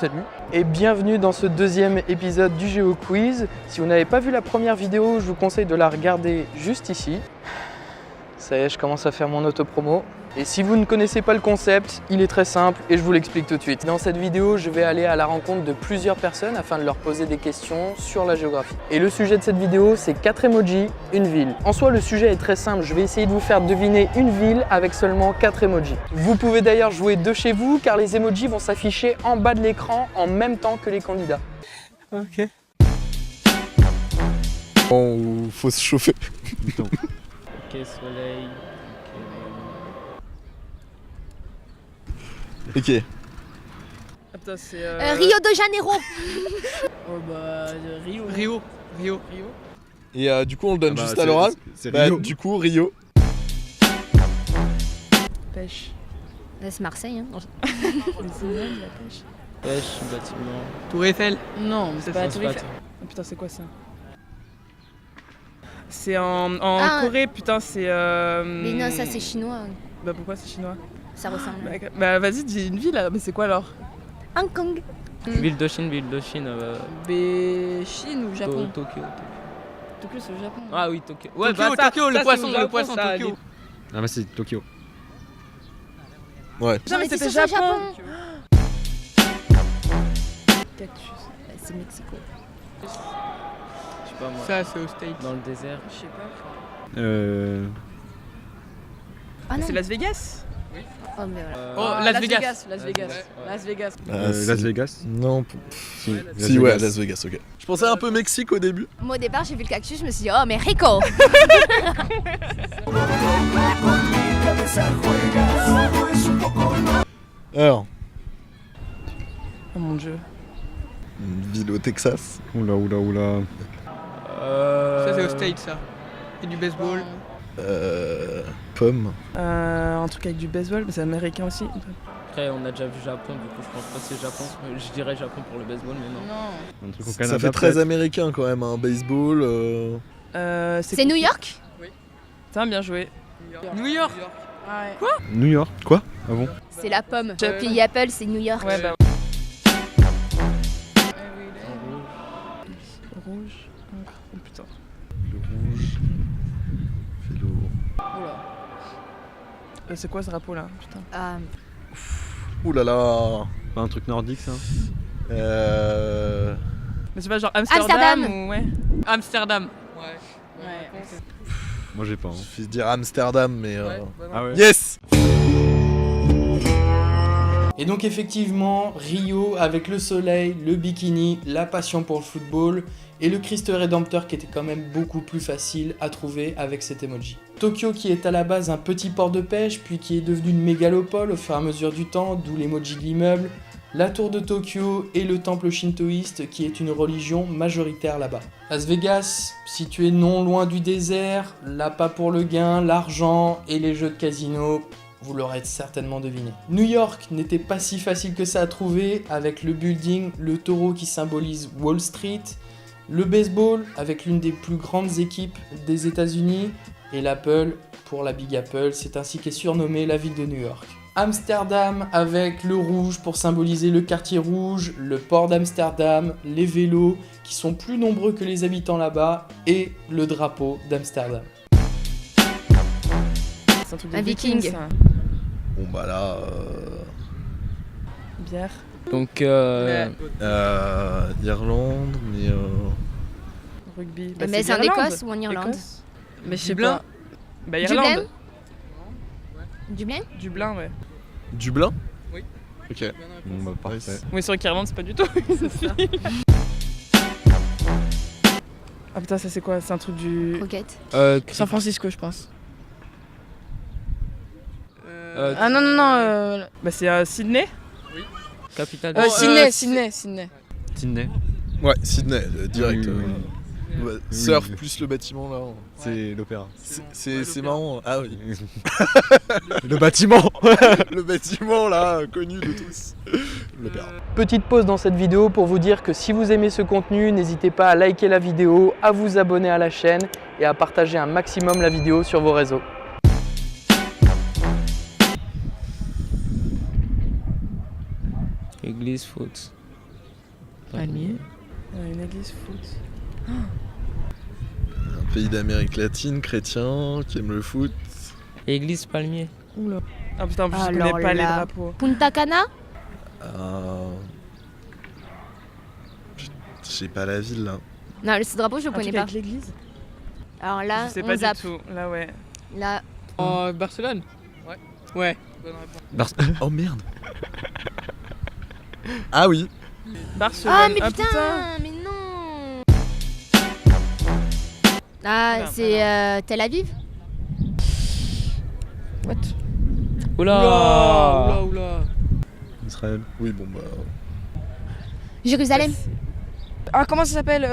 Salut et bienvenue dans ce deuxième épisode du Géo Quiz. Si vous n'avez pas vu la première vidéo, je vous conseille de la regarder juste ici. Ça y est, je commence à faire mon auto-promo. Et si vous ne connaissez pas le concept, il est très simple et je vous l'explique tout de suite. Dans cette vidéo, je vais aller à la rencontre de plusieurs personnes afin de leur poser des questions sur la géographie. Et le sujet de cette vidéo, c'est 4 emojis, une ville. En soi, le sujet est très simple. Je vais essayer de vous faire deviner une ville avec seulement 4 emojis. Vous pouvez d'ailleurs jouer de chez vous car les emojis vont s'afficher en bas de l'écran en même temps que les candidats. Ok. Bon, faut se chauffer. Ok, soleil. Ok. Attends, c'est. Rio de Janeiro. Oh bah. Rio. Et du coup, on le donne juste à c'est- l'oral. C'est Bah, Rio. du coup, Rio. Pêche. C'est Marseille, hein. Les images, la pêche. Pêche, bâtiment. Tour Eiffel. Non, mais c'est pas la ça, Tour c'est pas Eiffel. Oh, putain, c'est quoi ça? C'est en Ah. Corée, putain, c'est. Mais non, ça c'est chinois. Bah pourquoi c'est chinois? Ça ressemble. Bah vas-y, dis une ville, mais c'est quoi alors? Hong Kong. Ville de Chine. Chine ou Japon? Tokyo. Tokyo, c'est au Japon. Ah oui, Tokyo. Ouais, Tokyo, bah ça, Tokyo, ça, le poisson ça, Tokyo. Ah bah c'est Tokyo. Ouais. Putain, mais c'est c'était sur Japon. Cactus. Bah, c'est Mexico. Je sais pas moi. Ça, c'est au States. Dans le désert. Je sais pas. Ah non. C'est Las Vegas? Oh mais voilà. Oh, Las Vegas. Las Vegas. Vegas. Las Vegas. Las Vegas. Non. Si, Si, ouais, Las Vegas, ok. Je pensais un peu Mexique au début. Moi au départ j'ai vu le cactus, je me suis dit oh mais Rico. Alors, Oh mon dieu. une ville au Texas. Oula. Ça, c'est au States, ça. Et du baseball. Pomme. Un truc avec du baseball, mais c'est américain aussi. Après, on a déjà vu Japon, du coup, je pense pas que c'est Japon. Je dirais Japon pour le baseball, mais non. Non. Un truc au Canada. Ça fait très peut-être. américain quand même, un baseball. C'est New York. Putain, bien joué. New York. Quoi? New York. Quoi? Ah bon? C'est la pomme. Puis Apple c'est New York. Ouais, bah. Rouge. Oh putain. Le rouge. Vélo. C'est quoi ce drapeau là? Putain. Ah, Ouh là là. Pas un truc nordique ça? Mais c'est pas genre Amsterdam, Amsterdam. ou ouais? Amsterdam. Ouais. Moi j'ai pas. Je Hein. vais dire Amsterdam, mais. Ah ouais? Yes! Et donc effectivement, Rio avec le soleil, le bikini, la passion pour le football et le Christ Rédempteur qui était quand même beaucoup plus facile à trouver avec cet emoji. Tokyo qui est à la base un petit port de pêche puis qui est devenu une mégalopole au fur et à mesure du temps, d'où l'emoji de l'immeuble, la tour de Tokyo et le temple shintoïste qui est une religion majoritaire là-bas. Las Vegas, situé non loin du désert, l'appât pour le gain, l'argent et les jeux de casino. Vous l'aurez certainement deviné. New York n'était pas si facile que ça à trouver avec le building, le taureau qui symbolise Wall Street, le baseball avec l'une des plus grandes équipes des États-Unis et l'Apple pour la Big Apple, c'est ainsi qu'est surnommée la ville de New York. Amsterdam avec le rouge pour symboliser le quartier rouge, le port d'Amsterdam, les vélos qui sont plus nombreux que les habitants là-bas et le drapeau d'Amsterdam. C'est un truc de Un viking. ça. Bon bah là. Bière. Donc, Irlande, mais. Rugby. Mais c'est en Irlande. Écosse ou en Irlande? Mais je sais Dublin. pas. Bah Dublin. Irlande. Dublin. Dublin, ouais. Dublin? Oui. Ok. Bon bah parfait. Oui, c'est vrai qu'Irlande, c'est pas du tout. Ah putain, ça c'est quoi? C'est un truc du. Croquette. San Francisco, je pense. Euh, Ah non. Bah c'est Sydney? capitale. Sydney. Sydney. Ouais, Sydney, direct. Oui. Ouais, Oui, surf oui. plus le bâtiment là. C'est l'opéra. C'est marrant. Ah oui. Le bâtiment. Le bâtiment là, connu de tous. L'opéra. Petite pause dans cette vidéo pour vous dire que si vous aimez ce contenu, n'hésitez pas à liker la vidéo, à vous abonner à la chaîne et à partager un maximum la vidéo sur vos réseaux. Église, foot. Palmier. Une église foot. Un pays d'Amérique latine, chrétien, qui aime le foot. Église Palmier. Oula. Ah putain, en plus, je Alors connais pas les là. drapeaux. Punta Cana. J'ai pas la ville là. Non, ce drapeau, je le Un connais truc pas. avec l'église. Alors là, Je sais on pas zappe. du tout. Là, ouais. Là, Barcelone. Ouais. Bonne réponse. Oh merde. Ah oui. Barcelone. ah mais putain, mais non. Ah, Oula, c'est Tel Aviv. What? Oula. Israël. Oui, bon bah. Jérusalem. Ah, comment ça s'appelle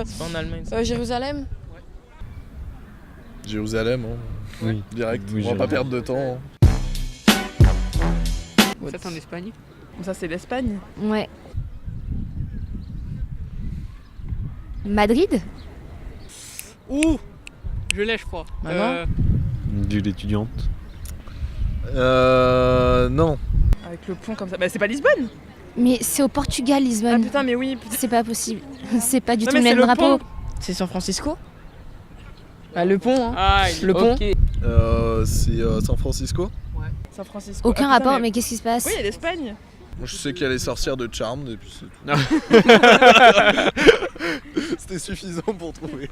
C'est pas en Allemagne. Ça. Jérusalem. Jérusalem, hein. Oui. Direct. Oui, On va pas Jérusalem. perdre de temps. Ça, c'est en Espagne. Ça, c'est l'Espagne. Ouais. Madrid. Ouh. Je l'ai, je crois. Maintenant Une ville étudiante. Non. Avec le pont comme ça. Bah, c'est pas Lisbonne. Mais c'est au Portugal, Ah Lisbonne. putain, mais oui. Putain. C'est pas possible. C'est pas du Non, tout le mais c'est même le drapeau. pont. C'est San Francisco. Bah, le pont, hein. Ah, Le pont. ok. C'est San Francisco. San Francisco. Aucun Ah, putain, rapport, mais qu'est-ce qui se passe? Oui, il y a l'Espagne. Moi, je sais qu'il y a les sorcières de Charmed et puis c'est tout. C'était suffisant pour trouver.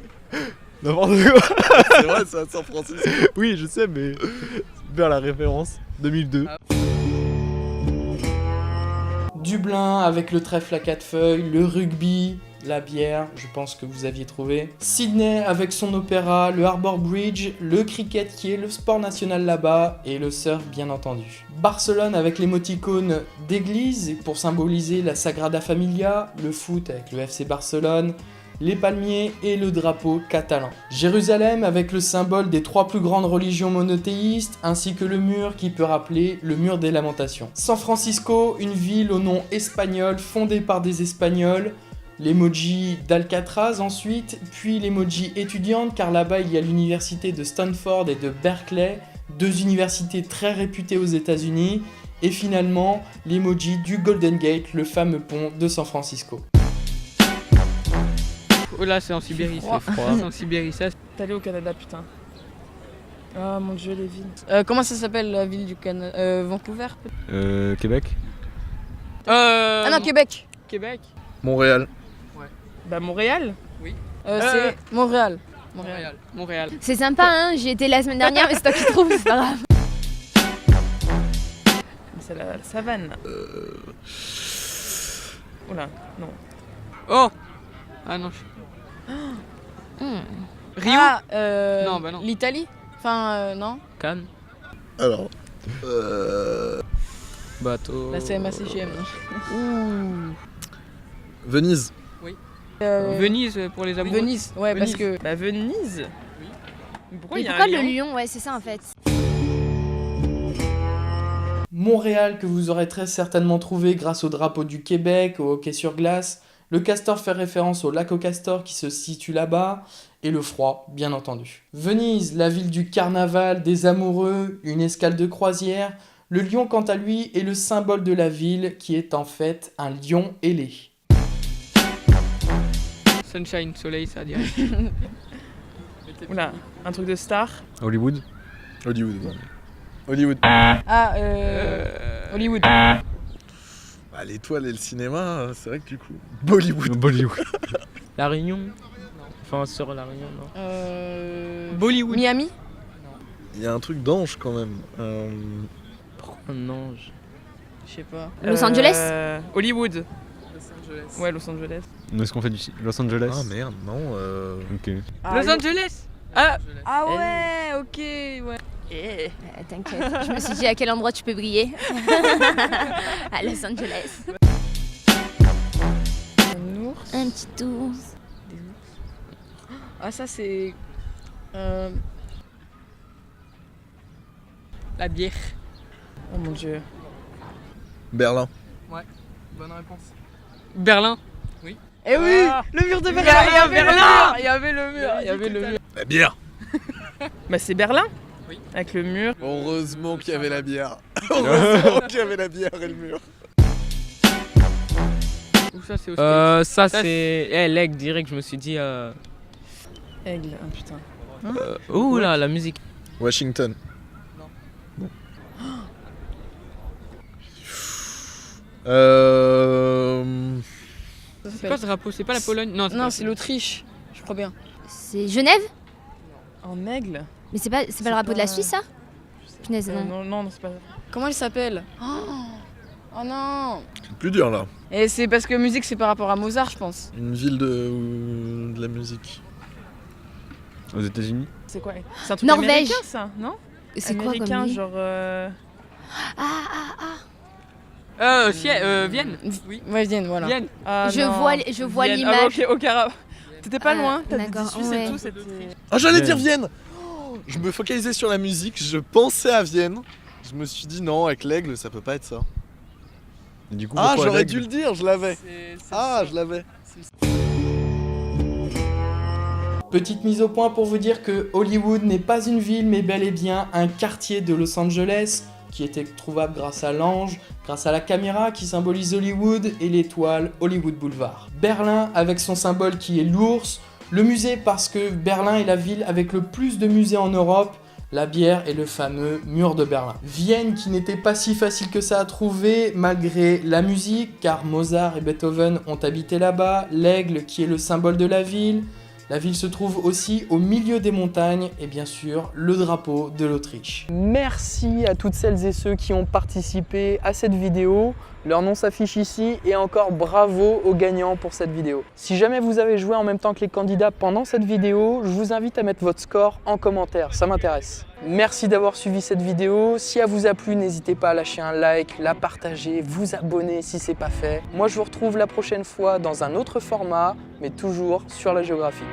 N'importe quoi. C'est vrai, c'est à San Francisco. Oui, je sais, mais vers la référence 2002. Dublin avec le trèfle à 4 feuilles, le rugby, la bière, je pense que vous aviez trouvé. Sydney avec son opéra, le Harbour Bridge, le cricket qui est le sport national là-bas et le surf bien entendu. Barcelone avec l'émoticône d'église pour symboliser la Sagrada Familia, le foot avec le FC Barcelone, les palmiers et le drapeau catalan. Jérusalem avec le symbole des 3 plus grandes religions monothéistes, ainsi que le mur qui peut rappeler le mur des lamentations. San Francisco, une ville au nom espagnol fondée par des Espagnols, l'emoji d'Alcatraz ensuite, puis l'emoji étudiante car là-bas il y a l'université de Stanford et de Berkeley, 2 universités très réputées aux États-Unis, et finalement l'emoji du Golden Gate, le fameux pont de San Francisco. Oh là, c'est en Sibérie, c'est froid. C'est en Sibérie, ça. T'es allé au Canada, putain. Ah mon dieu, les villes. Comment ça s'appelle la ville du Canada? Vancouver peut-être. Québec. Ah non, Québec. Québec. Montréal. Bah Montréal. Oui. C'est Montréal. Montréal. C'est sympa, hein, j'y étais la semaine dernière, mais c'est toi qui trouves, c'est pas grave. C'est la savane. Oula, non. Oh. Ah non. Rio. Ah, Non, bah non. L'Italie. Enfin, non. Cannes. Alors. Bateau. La CMA-CGM. Venise. Venise pour les amoureux. Venise, ouais, Venise. parce que. Bah Venise. Oui. Pourquoi Mais il y a pourquoi un le lion lion? Ouais, c'est ça en fait. Montréal que vous aurez très certainement trouvé grâce au drapeau du Québec, au hockey sur glace. Le castor fait référence au lac au Castor qui se situe là-bas, et le froid, bien entendu. Venise, la ville du carnaval, des amoureux, une escale de croisière. Le lion, quant à lui, est le symbole de la ville, qui est en fait un lion ailé. Sunshine, soleil, ça dirait. Oula, un truc de star. Hollywood. Hollywood. Ouais. Hollywood. Ah, Hollywood. Bah, l'étoile et le cinéma, c'est vrai que du coup. Bollywood. Bollywood. La Réunion. Enfin, sur la Réunion, non. Bollywood. Miami. Il y a un truc d'ange quand même. Pourquoi un ange? Je sais pas. Los Angeles. Hollywood. Los Angeles. Ouais, Los Angeles. Est-ce qu'on fait du Los Angeles? Ah merde, non. Ok. Los Angeles. Ah. Ah ouais, ok, ouais. T'inquiète, je me suis dit à quel endroit tu peux briller. À Los Angeles. Un ours. Un petit ours. Ah ça c'est... La bière. Oh mon dieu. Berlin. Bonne réponse. Berlin. Eh oui, Ah. le mur de Il y Berlin. avait le mur. Il y avait le mur. Il y avait le mur. La bière. Bah c'est Berlin. Oui. Avec le mur. Heureusement qu'il y avait la bière. Heureusement qu'il y avait la bière et le mur. Ou ça, c'est ça, c'est. L'aigle, direct, je me suis dit. Aigle, oh putain. Ouh là, la musique. Washington. Non. Bon. C'est quoi ce drapeau? C'est pas la Pologne? Non, Non, c'est l'Autriche, je crois bien. C'est Genève? En aigle? Mais c'est pas le drapeau de la Suisse, ça? Punaise, non. Non, c'est pas. Comment il s'appelle? Oh non! C'est plus dur là. Et c'est parce que musique, c'est par rapport à Mozart, je pense. Une ville de la musique. Aux États-Unis. C'est quoi? C'est un truc Norvège. américain, ça, non? C'est quoi comme Américain, ville? genre. Vienne. Oui. Ouais, Vienne, voilà. Vienne. Ah, Je non. vois Vienne. l'image. Ah, ok, t'étais pas loin, t'as dit d'accord, Suisse ouais. et tout, c'était. Ah, j'allais Vienne. dire Vienne. Je me focalisais sur la musique, je pensais à Vienne. Je me suis dit non, avec l'aigle, ça peut pas être ça. Et du coup, Ah, pourquoi j'aurais l'aigle dû le dire, je l'avais. Ah, je l'avais. Petite mise au point pour vous dire que Hollywood n'est pas une ville mais bel et bien un quartier de Los Angeles qui était trouvable grâce à l'ange, grâce à la caméra qui symbolise Hollywood et l'étoile Hollywood Boulevard. Berlin avec son symbole qui est l'ours, le musée parce que Berlin est la ville avec le plus de musées en Europe, la bière et le fameux mur de Berlin. Vienne qui n'était pas si facile que ça à trouver malgré la musique car Mozart et Beethoven ont habité là-bas, l'aigle qui est le symbole de la ville. La ville se trouve aussi au milieu des montagnes et bien sûr le drapeau de l'Autriche. Merci à toutes celles et ceux qui ont participé à cette vidéo. Leur nom s'affiche ici et encore bravo aux gagnants pour cette vidéo. Si jamais vous avez joué en même temps que les candidats pendant cette vidéo, je vous invite à mettre votre score en commentaire, ça m'intéresse. Merci d'avoir suivi cette vidéo. Si elle vous a plu, n'hésitez pas à lâcher un like, la partager, vous abonner si c'est pas fait. Moi je vous retrouve la prochaine fois dans un autre format, mais toujours sur la géographie.